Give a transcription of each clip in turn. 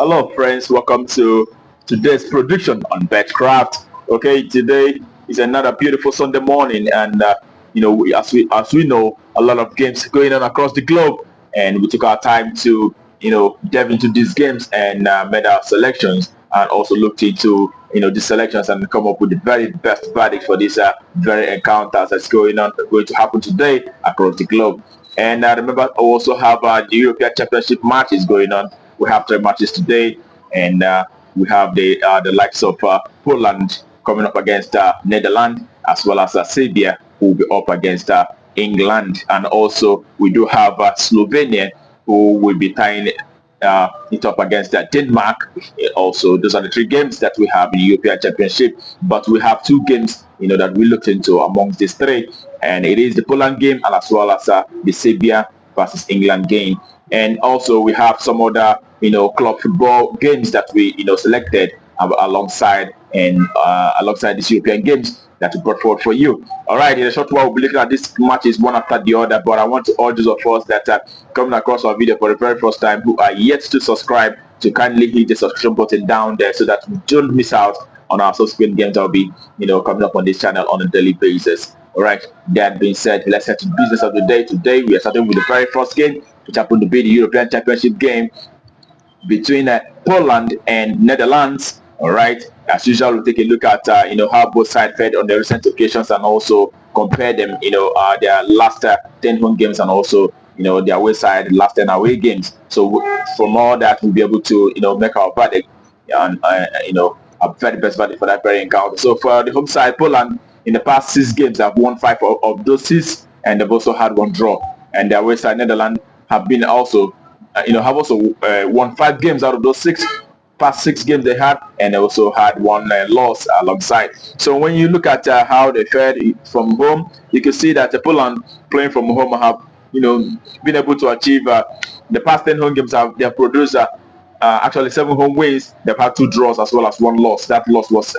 Hello, friends. Welcome to today's production on Betkraft. Okay, today is another beautiful Sunday morning, and as we know, a lot of games going on across the globe, and we took our time to delve into these games and made our selections, and also looked into the selections and come up with the very best verdict for these very encounters that's going to happen today across the globe. And remember, I also have the European Championship matches going on. We have three matches today, and we have the likes of Poland coming up against Netherlands, as well as Serbia, who will be up against England, and also we do have Slovenia, who will be tying it up against Denmark. Also, those are the three games that we have in the European Championship. But we have two games, that we looked into amongst these three, and it is the Poland game, and as well as the Serbia versus England game. And also we have some other club football games that we selected alongside these European games that we brought forward for you. All right, in a short while we'll be looking at these matches one after the other, but I want to urge those of us that coming across our video for the very first time who are yet to subscribe to kindly hit the subscription button down there so that we don't miss out on our subsequent games that will be coming up on this channel on a daily basis. All right, that being said, let's get to the business of the day. Today we are starting with the very first game, which happened to be the European Championship game between Poland and Netherlands. All right, as usual, we'll take a look at how both sides fared on the recent occasions and also compare them, their last 10 home games and also their away side last 10 away games. So from all that, we'll be able to make our verdict and a very best verdict for that very encounter. So for the home side, Poland in the past 6 games have won 5 of those 6, and they've also had 1 draw. And their away side, Netherlands, have been also won 5 games out of those past 6 games they had, and they also had 1 loss alongside. So when you look at how they fared from home, you can see that Poland playing from home have been able to achieve the past 10 home games they have produced actually 7 home wins. They've had 2 draws as well as 1 loss. That loss was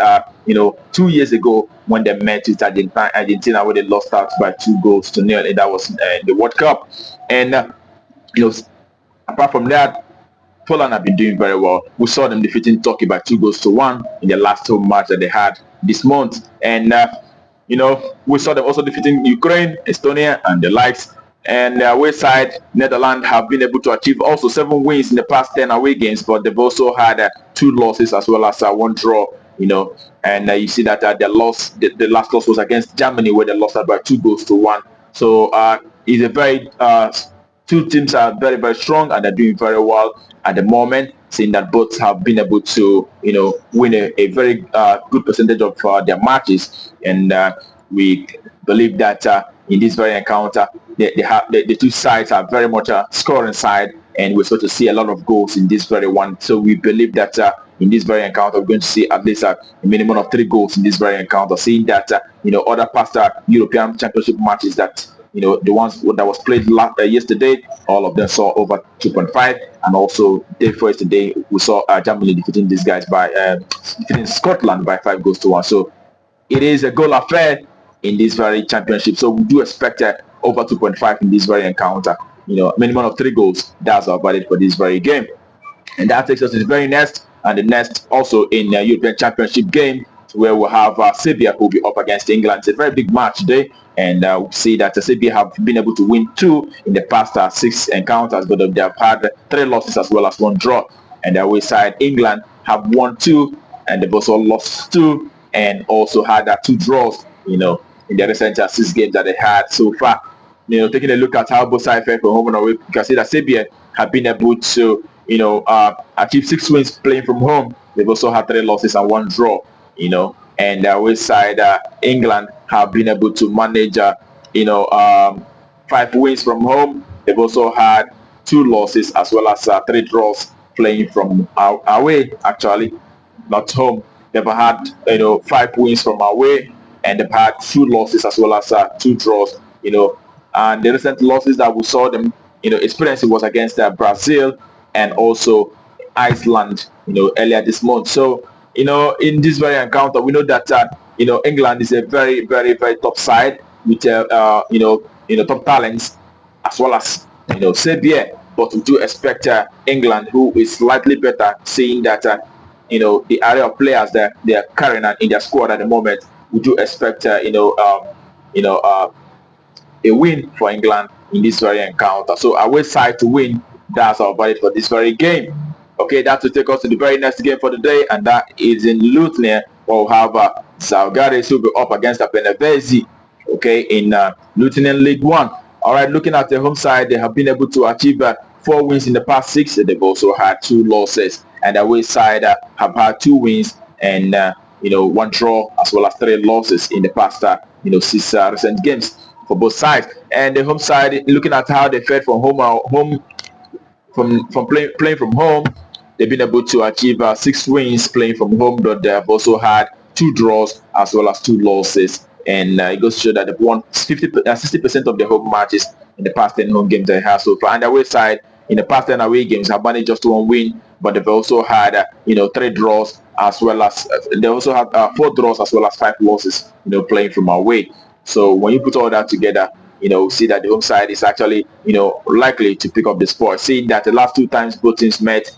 2 years ago when they met with Argentina, where they lost out by 2-0, and that was the World Cup. And apart from that, Poland have been doing very well. We saw them defeating Turkey by 2-1 in the last home match that they had this month. And we saw them also defeating Ukraine, Estonia, and the likes. And the away side, Netherlands, have been able to achieve also 7 wins in the past 10 away games, but they've also had 2 losses as well as 1 draw. And you see that the last loss was against Germany, where they lost out by 2-1. So it's a very two teams are very, very strong, and they're doing very well at the moment, seeing that both have been able to win a very good percentage of their matches. And we believe that in this very encounter, the two sides are very much a scoring side, and we're supposed to see a lot of goals in this very one. So we believe that in this very encounter, we're going to see at least a minimum of 3 goals in this very encounter, seeing that other past European Championship matches that the ones that was played yesterday, all of them saw over 2.5, and also day before yesterday we saw Germany defeating these guys by defeating Scotland by 5-1. So it is a goal affair in this very championship. So we do expect over 2.5 in this very encounter. Minimum of 3 goals. That's our verdict for this very game. And that takes us to the very next, and the next also in the European Championship game, where we'll have Serbia, who will be up against England. It's a very big match today, and we see that Serbia have been able to win 2 in the past 6 encounters, but they have had 3 losses as well as 1 draw. And the away side, England, have won 2, and they've also lost 2, and also had 2 draws, in the recent 6 games that they had so far. Taking a look at how both sides fared from home and away, you can see that Serbia have been able to, achieve 6 wins playing from home. They've also had 3 losses and 1 draw. And the away side, England, have been able to manage 5 wins from home. They've also had 2 losses as well as 3 draws playing from away, actually, not home. They've had 5 wins from away, and they've had 2 losses as well as 2 draws. And the recent losses that we saw them experiencing was against Brazil and also Iceland earlier this month. So in this very encounter, we know that England is a very, very, very top side with top talents, as well as Serbia, but we do expect England, who is slightly better, seeing that the area of players that they are carrying in their squad at the moment. We do expect you know a win for England in this very encounter. So away side to win, that's our verdict for this very game. Okay, that will take us to the very next game for the day, and that is in Luton. We'll have Salgares who will be up against Benevezi, okay, in Luton League One. All right, looking at the home side, they have been able to achieve 4 wins in the past 6. They've also had 2 losses, and the away side have had 2 wins and 1 draw as well as 3 losses in the past 6 recent games for both sides. And the home side, looking at how they fared from home from playing from home, they've been able to achieve 6 wins playing from home, but they have also had 2 draws as well as 2 losses. And it goes to show that they've won 60% of their home matches in the past 10 home games they have so far. And the away side, in the past 10 away games, have managed just 1 win, but they've also had 3 draws as well as they also have 4 draws as well as 5 losses. Playing from away. So when you put all that together, see that the home side is actually likely to pick up the sport. Seeing that the last 2 times both teams met,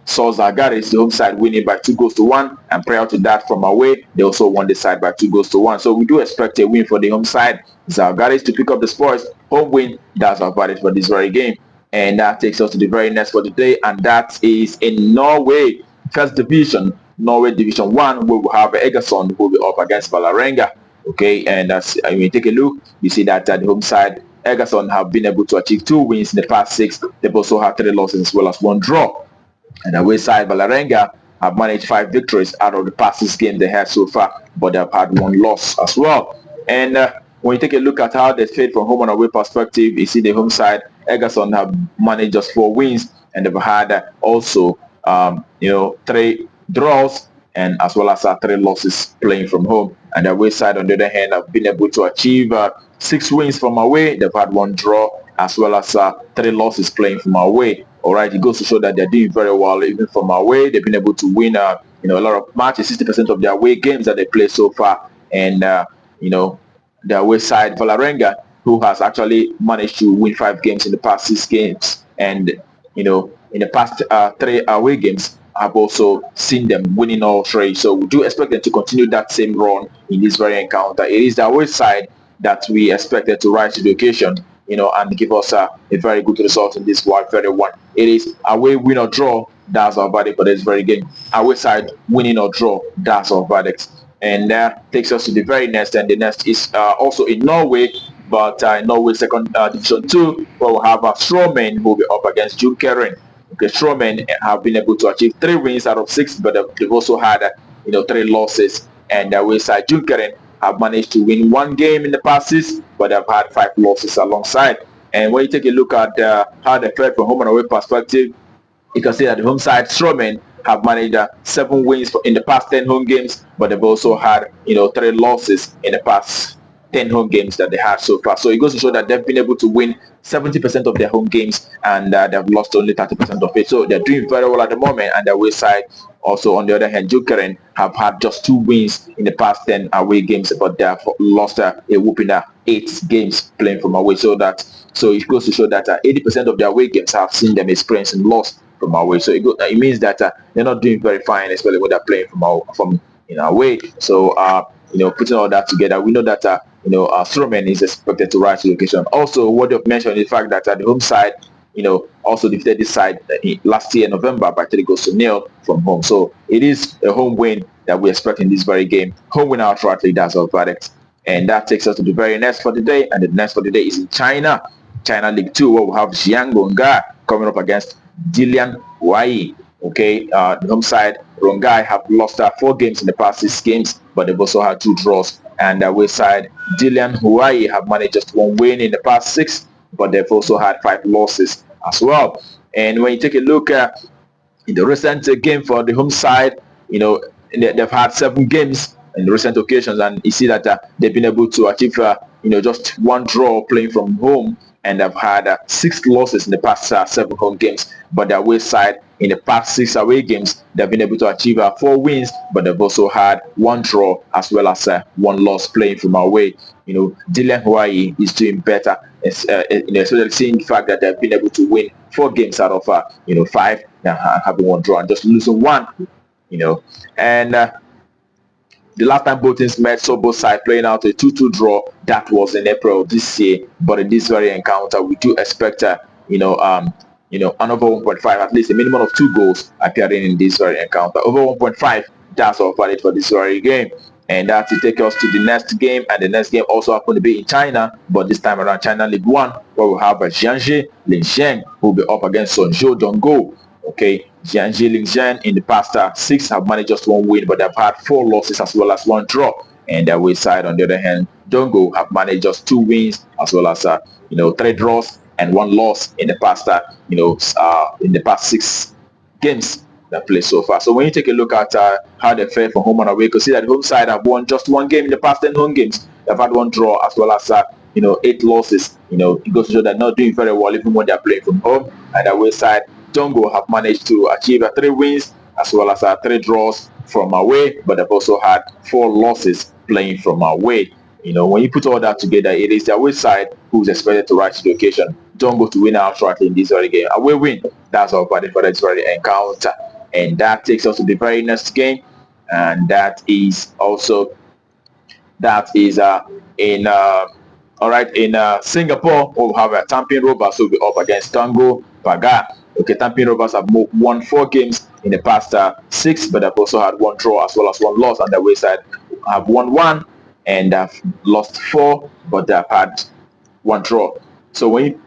saw Zagaris, the home side, winning by 2-1, and prior to that from away, they also won the side by 2-1. So we do expect a win for the home side, Zagaris, to pick up the sports. Home win, that's our verdict for this very game. And that takes us to the very next for the day, and that is in Norway, first division, Norway Division 1, where we have Egersund who will be up against Vålerenga. Okay, and as when you take a look, you see that at the home side, Egersund have been able to achieve 2 wins in the past 6. They've also had 3 losses as well as 1 draw. And the away side, Vålerenga have managed 5 victories out of the past 6 games they had so far, but they've had 1 loss as well. And when you take a look at how they fared from home and away perspective, you see the home side, Egersund have managed just 4 wins, and they've had also 3 draws and as well as 3 losses playing from home. And the away side, on the other hand, have been able to achieve 6 wins from away. They've had 1 draw as well as 3 losses playing from away. All right, it goes to show that they're doing very well even from away. They've been able to win a lot of matches, 60% of their away games that they play so far. And the away side, Vålerenga, who has actually managed to win 5 games in the past 6 games, and in the past 3 away games, have also seen them winning all 3. So we do expect them to continue that same run in this very encounter. It is the away side that we expected to rise to the occasion, and give us a very good result in this very one. It is away win or draw, that's our verdict for this very game. Away side winning or draw, that's our verdict. And that takes us to the very next, and the next is also in Norway, but Norway second division 2, where we'll have Strømmen who will be up against Junkeren. Okay, Strømmen have been able to achieve 3 wins out of 6, but they've also had 3 losses. And the away side, Junkeren, have managed to win 1 game in the past 6, but they've had 5 losses alongside. And when you take a look at how they fared from home and away perspective, you can see that the home side, Strømmen, have managed 7 wins in the past 10 home games, but they've also had 3 losses in the past 10 home games that they had so far. So it goes to show that they've been able to win 70% of their home games, and they've lost only 30% of it. So they're doing very well at the moment. And the away side, also on the other hand, Junkeren have had just 2 wins in the past 10 away games, but they have lost a whooping 8 games playing from away. So it goes to show that 80% of their away games have seen them experiencing loss from away. So it means that they're not doing very fine, especially when they're playing from away. So putting all that together, we know that Strømmen is expected to rise to the occasion. Also, what you've mentioned is the fact that the home side, also defeated this side last year in November by 3-0 from home. So it is a home win that we expect in this very game. Home win outrightly, that's our verdict. And that takes us to the very next for the day. And the next for the day is in China League 2, where we have Xianggonga coming up against Dilian Huai. Okay, the home side, Rongai, have lost 4 games in the past 6 games, but they've also had 2 draws. And the away side, Dilian Huai, have managed just 1 win in the past 6, but they've also had 5 losses as well. And when you take a look at the recent game for the home side, they've had 7 games in recent occasions, and you see that they've been able to achieve just 1 draw playing from home, and they've had 6 losses in the past 7 home games. But the away side, in the past 6 away games. They've been able to achieve 4 wins, but they've also had 1 draw as well as 1 loss playing from away. Dylan Hawaii is doing better, especially seeing the fact that they've been able to win 4 games out of 5, having 1 draw and just losing 1. And the last time both teams met, saw both sides playing out a 2-2 draw. That was in April this year. But in this very encounter, we do expect another 1.5, at least a minimum of 2 goals appearing in this very encounter. Over 1.5, that's all valid for this very game. And that will take us to the next game, and the next game also happened to be in China, but this time around China League 1, where we have Jiangxi Linsheng, who will be up against Suzhou Dongguo. Okay, Jiangxi Linsheng in the past 6 have managed just 1 win, but they've had 4 losses as well as 1 draw. And their way side, on the other hand, Dongguo have managed just 2 wins as well as 3 draws and 1 loss in the past in the past 6 games that played so far. So when you take a look at how they fare from home and away, you can see that the home side have won just 1 game in the past 10 home games. They've had 1 draw as well as 8 losses. It goes to show that they're not doing very well even when they're playing from home. And the away side, Dongguo have managed to achieve 3 wins as well as 3 draws from away, but they've also had 4 losses playing from away. When you put all that together, it is the away side who's expected to rise to the occasion. Dongguo to win outrightly in this very game. Away win, that's all valid for this very encounter. And that takes us to the very next game, and that is in Singapore. We'll have a Tampin Rovers will be up against Tango Paga. Okay, Tampin Rovers have won 4 games in the past 6, but they've also had 1 draw as well as 1 loss. On the way side have won 1 and have lost 4, but they've had 1 draw. So when you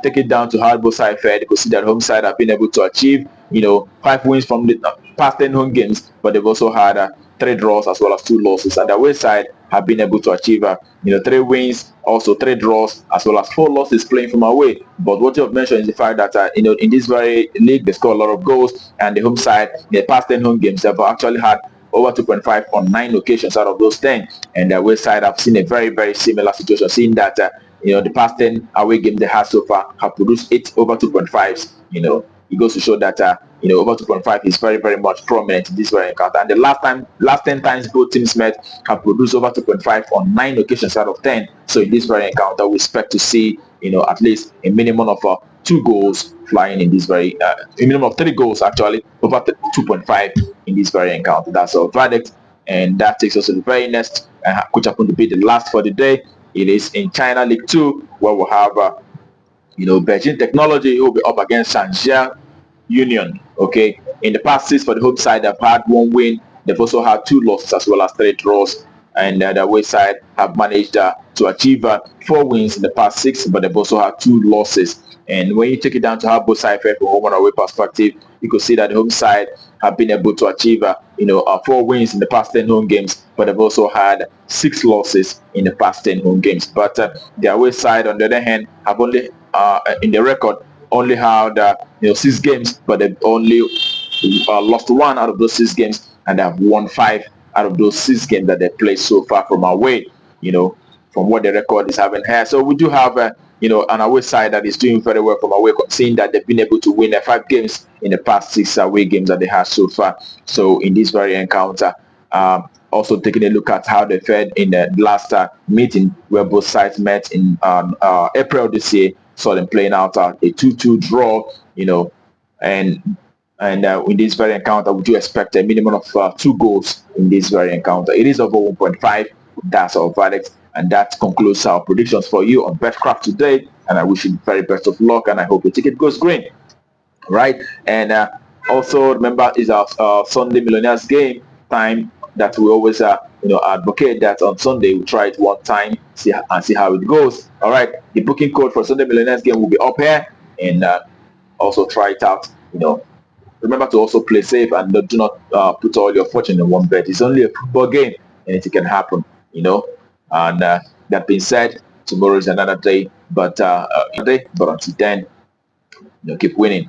take it down to how both sides fared, you can see that home side have been able to achieve 5 wins from the past 10 home games, but they've also had 3 draws as well as 2 losses. And the away side have been able to achieve 3 wins, also 3 draws as well as 4 losses playing from away. But what you have mentioned is the fact that in this very league they score a lot of goals, and the home side in the past 10 home games have actually had over 2.5 on 9 occasions out of those 10. And the away side have seen a very, very similar situation, seeing that the past 10 away games they have so far have produced 8 over 2.5s. It goes to show that over 2.5 is very, very much prominent in this very encounter. And the last 10 times both teams met have produced over 2.5 on 9 occasions out of 10. So in this very encounter, we expect to see at least a minimum of 2 goals flying in this very a minimum of 3 goals actually over 2.5 in this very encounter. That's our verdict, and that takes us to the very next, which happened to be the last for the day. It is in China League 2, where we'll have Beijing Technology who will be up against Shanxia Union. Okay, in the past 6 for the home side, they've had 1 win. They've also had 2 losses as well as 3 draws. And the away side have managed to achieve 4 wins in the past 6, but they've also had 2 losses. And when you take it down to how both sides fare from home and away perspective, you can see that the home side have been able to achieve 4 wins in the past 10 home games, but they've also had 6 losses in the past 10 home games. But the away side, on the other hand, have only in the record only had 6 games, but they've only lost 1 out of those 6 games, and they have won 5 out of those 6 games that they played so far from away. From what the record is having here. So we do have an away side that is doing very well from away, seeing that they've been able to win 5 games in the past 6 away games that they have so far. So in this very encounter, also taking a look at how they fared in the last meeting where both sides met in April this year, saw them playing out a 2-2 draw, and in this very encounter, we do expect a minimum of 2 goals in this very encounter. It is over 1.5. That's our verdict, and that concludes our predictions for you on Betkraft today. And I wish you the very best of luck, and I hope your ticket goes green. Right, and also remember, is our Sunday Millionaires game time that we always advocate that on Sunday we try it one time, see how it goes. All right, the booking code for Sunday Millionaires game will be up here, and also try it out. Remember to also play safe and do not put all your fortune in one bet. It's only a football game, and it can happen. And that being said, tomorrow is another day, but until then, keep winning.